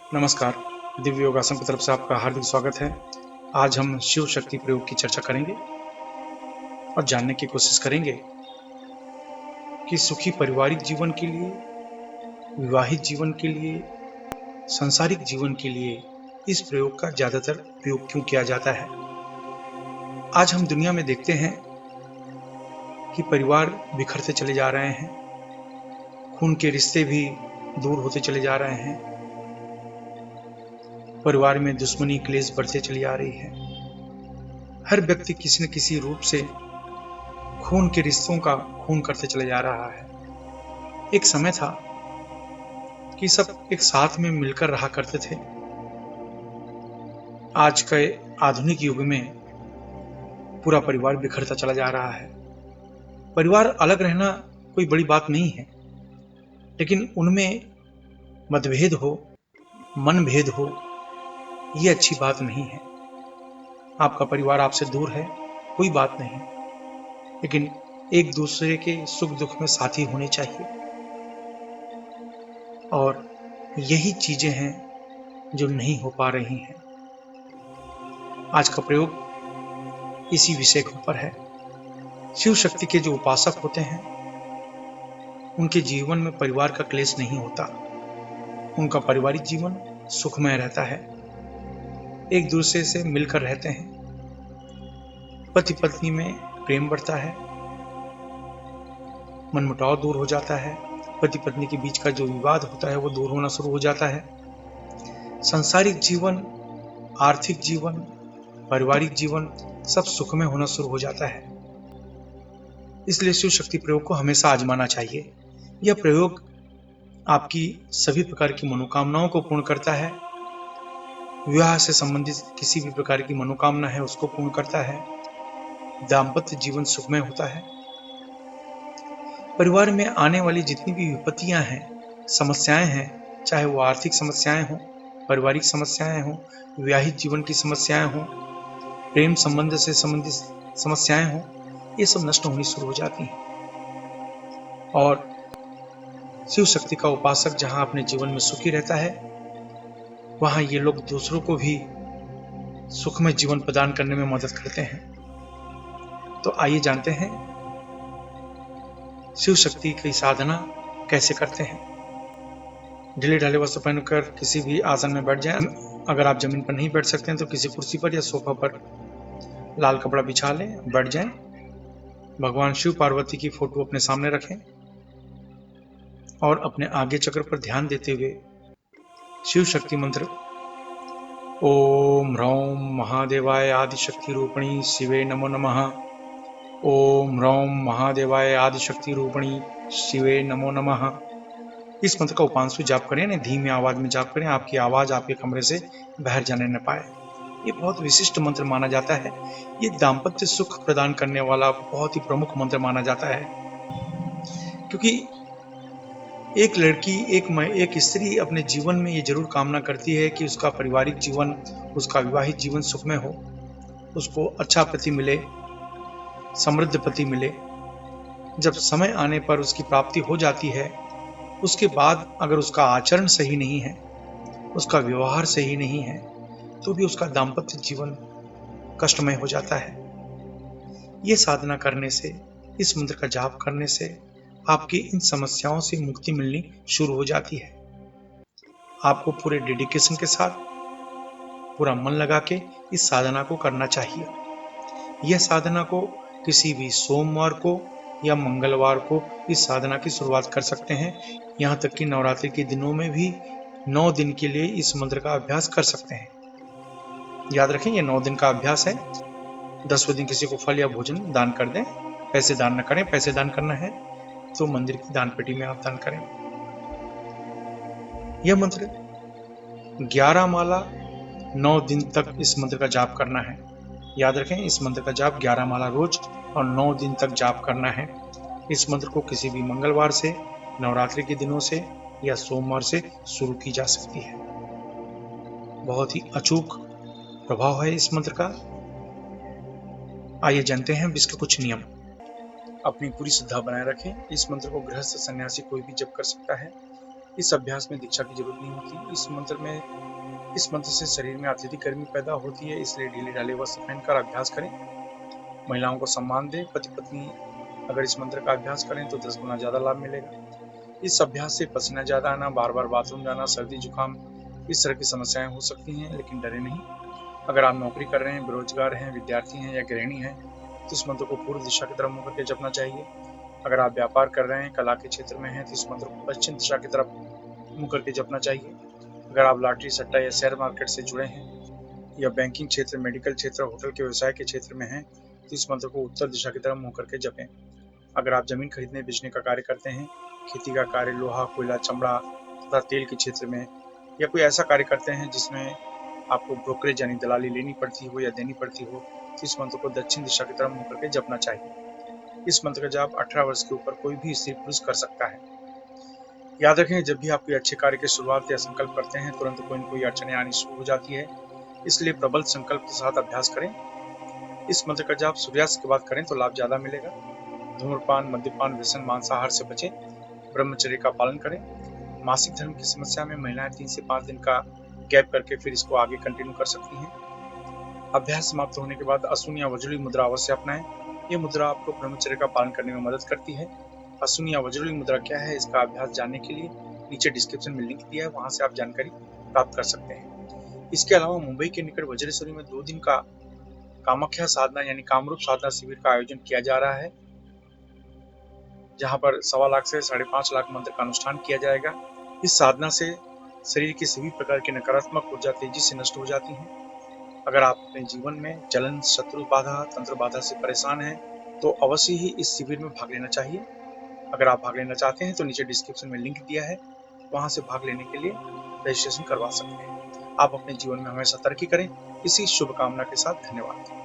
नमस्कार। दिव्य योगासन की तरफ से आपका हार्दिक स्वागत है। आज हम शिव शक्ति प्रयोग की चर्चा करेंगे और जानने की कोशिश करेंगे कि सुखी पारिवारिक जीवन के लिए, विवाहित जीवन के लिए, सांसारिक जीवन के लिए इस प्रयोग का ज्यादातर उपयोग क्यों किया जाता है। आज हम दुनिया में देखते हैं कि परिवार बिखरते चले जा रहे हैं, खून के रिश्ते भी दूर होते चले जा रहे हैं, परिवार में दुश्मनी क्लेश बढ़ते चली आ रही है। हर व्यक्ति किसी न किसी रूप से खून के रिश्तों का खून करते चले जा रहा है। एक समय था कि सब एक साथ में मिलकर रहा करते थे। आज के आधुनिक युग में पूरा परिवार बिखरता चला जा रहा है। परिवार अलग रहना कोई बड़ी बात नहीं है, लेकिन उनमें मतभेद हो, मनभेद हो, ये अच्छी बात नहीं है। आपका परिवार आपसे दूर है, कोई बात नहीं, लेकिन एक दूसरे के सुख दुख में साथी होने चाहिए। और यही चीजें हैं जो नहीं हो पा रही हैं। आज का प्रयोग इसी विषय के ऊपर है। शिव शक्ति के जो उपासक होते हैं उनके जीवन में परिवार का क्लेश नहीं होता, उनका पारिवारिक जीवन सुखमय रहता है, एक दूसरे से मिलकर रहते हैं, पति पत्नी में प्रेम बढ़ता है, मनमुटाव दूर हो जाता है, पति पत्नी के बीच का जो विवाद होता है वो दूर होना शुरू हो जाता है। सांसारिक जीवन, आर्थिक जीवन, पारिवारिक जीवन सब सुखमय होना शुरू हो जाता है। इसलिए शिव शक्ति प्रयोग को हमेशा आजमाना चाहिए। यह प्रयोग आपकी सभी प्रकार की मनोकामनाओं को पूर्ण करता है। विवाह से संबंधित किसी भी प्रकार की मनोकामना है उसको पूर्ण करता है। दाम्पत्य जीवन सुखमय होता है। परिवार में आने वाली जितनी भी विपत्तियां हैं, समस्याएं हैं, चाहे वो आर्थिक समस्याएं हों, पारिवारिक समस्याएं हों, विवाहित जीवन की समस्याएं हों, प्रेम संबंध से संबंधित समस्याएं हों, ये सब नष्ट होनी शुरू हो जाती हैं। और शिव शक्ति का उपासक जहां अपने जीवन में सुखी रहता है, वहां ये लोग दूसरों को भी सुखमय जीवन प्रदान करने में मदद करते हैं। तो आइए जानते हैं शिव शक्ति की साधना कैसे करते हैं। ढीले ढाले वस्त्र पहनकर किसी भी आसन में बैठ जाएं। अगर आप जमीन पर नहीं बैठ सकते हैं तो किसी कुर्सी पर या सोफा पर लाल कपड़ा बिछा लें, बैठ जाएं। भगवान शिव पार्वती की फोटो अपने सामने रखें और अपने आगे चक्र पर ध्यान देते हुए शिव शक्ति मंत्र ओम ह्रौं महादेवाय आदिशक्ति रूपिणी शिवे नमो नमः, ओम ह्रौं महादेवाय आदिशक्ति रूपिणी शिवे नमो नमः, इस मंत्र का उपांशु जाप करें, यानी धीमी आवाज में जाप करें, आपकी आवाज आपके कमरे से बाहर जाने न पाए। ये बहुत विशिष्ट मंत्र माना जाता है। ये दाम्पत्य सुख प्रदान करने वाला बहुत ही प्रमुख मंत्र माना जाता है, क्योंकि एक लड़की, एक स्त्री अपने जीवन में ये जरूर कामना करती है कि उसका पारिवारिक जीवन, उसका विवाहित जीवन सुखमय हो, उसको अच्छा पति मिले, समृद्ध पति मिले। जब समय आने पर उसकी प्राप्ति हो जाती है, उसके बाद अगर उसका आचरण सही नहीं है, उसका व्यवहार सही नहीं है, तो भी उसका दाम्पत्य जीवन कष्टमय हो जाता है। ये साधना करने से, इस मंत्र का जाप करने से आपकी इन समस्याओं से मुक्ति मिलनी शुरू हो जाती है। आपको पूरे डेडिकेशन के साथ, पूरा मन लगा के इस साधना को करना चाहिए। यह साधना को किसी भी सोमवार को या मंगलवार को इस साधना की शुरुआत कर सकते हैं। यहाँ तक कि नवरात्रि के दिनों में भी 9 दिन के लिए इस मंत्र का अभ्यास कर सकते हैं। याद रखें, ये 9 दिन का अभ्यास है। 10वें दिन किसी को फल या भोजन दान कर दें। पैसे दान न करें। पैसे दान करना है तो मंदिर की दान पेटी में आप दान करें। यह मंत्र 11 माला 9 दिन तक इस मंत्र का जाप करना है। याद रखें, इस मंत्र का जाप 11 माला रोज और 9 दिन तक जाप करना है। इस मंत्र को किसी भी मंगलवार से, नवरात्रि के दिनों से या सोमवार से शुरू की जा सकती है। बहुत ही अचूक प्रभाव है इस मंत्र का। आइए जानते हैं इसके कुछ नियम। अपनी पूरी श्रद्धा बनाए रखें। इस मंत्र को गृहस्थ, सन्यासी कोई भी जप कर सकता है। इस अभ्यास में दीक्षा की जरूरत नहीं होती। इस मंत्र से शरीर में अत्यधिक गर्मी पैदा होती है, इसलिए ढीले ढाले वस्त्र पहनकर अभ्यास करें। महिलाओं को सम्मान दें। पति पत्नी अगर इस मंत्र का अभ्यास करें तो 10 गुना ज्यादा लाभ मिलेगा। इस अभ्यास से पसीना ज्यादा आना, बार बार बाथरूम जाना, सर्दी जुकाम, इस तरह की समस्याएं हो सकती हैं, लेकिन डरे नहीं। अगर आप नौकरी कर रहे हैं, बेरोजगार हैं, विद्यार्थी हैं या गृहिणी हैं, तो इस मंत्र को पूर्व दिशा की तरफ मुंह करके जपना चाहिए। अगर आप व्यापार कर रहे हैं, कला के क्षेत्र में हैं, तो इस मंत्र को पश्चिम दिशा की तरफ मुंह करके जपना चाहिए। अगर आप लॉटरी, सट्टा या शेयर मार्केट से जुड़े हैं या बैंकिंग क्षेत्र, मेडिकल क्षेत्र, होटल के व्यवसाय के क्षेत्र में हैं, तो इस मंत्र को उत्तर दिशा की तरफ मुंह करके जपें। अगर आप जमीन खरीदने बेचने का कार्य करते हैं, खेती का कार्य, लोहा, कोयला, चमड़ा तथा तेल के क्षेत्र में, या कोई ऐसा कार्य करते हैं जिसमें आपको ब्रोकरेज यानी दलाली लेनी पड़ती हो या देनी पड़ती हो, तो इस मंत्र को दक्षिण दिशा की तरफ मुंह करके जपना चाहिए। इस मंत्र का जाप 18 वर्ष के ऊपर कोई भी स्त्री पुरुष कर सकता है। याद रखें, जब भी आप कोई अच्छे कार्य की शुरुआत या संकल्प करते हैं, तुरंत कोई न कोई अड़चने आनी शुरू हो जाती है, इसलिए प्रबल संकल्प के साथ अभ्यास करें। इस मंत्र का जाप सूर्यास्त के बाद करें तो लाभ ज्यादा मिलेगा। धूम्रपान, मद्यपान, व्यसन, मांसाहार से बचें। ब्रह्मचर्य का पालन करें। मासिक धर्म की समस्या में महिलाएं 3 से 5 दिन का गैप करके फिर इसको आगे कंटिन्यू कर सकती हैं। अभ्यास समाप्त होने के बाद असून या वज्रली मुद्रा अवश्य अपनाएं। ये मुद्रा आपको ब्रह्मचर्य का पालन करने में मदद करती है। असून या वज्रली मुद्रा क्या है, इसका अभ्यास जानने के लिए नीचे डिस्क्रिप्शन में लिंक दिया है, वहां से आप जानकारी प्राप्त कर सकते हैं। इसके अलावा मुंबई के निकट वज्रेश्वरी में 2 दिन का कामाख्या साधना यानी कामरूप साधना शिविर का आयोजन किया जा रहा है, जहां पर 1.25 लाख से 5.5 लाख मंत्र का अनुष्ठान किया जाएगा। इस साधना से शरीर की सभी प्रकार की नकारात्मक ऊर्जा तेजी से नष्ट हो जाती है। अगर आप अपने जीवन में जलन, शत्रु बाधा, तंत्र बाधा से परेशान हैं, तो अवश्य ही इस शिविर में भाग लेना चाहिए। अगर आप भाग लेना चाहते हैं तो नीचे डिस्क्रिप्शन में लिंक दिया है, वहां से भाग लेने के लिए रजिस्ट्रेशन करवा सकते हैं। आप अपने जीवन में हमेशा तरक्की करें। इसी शुभकामना के साथ धन्यवाद।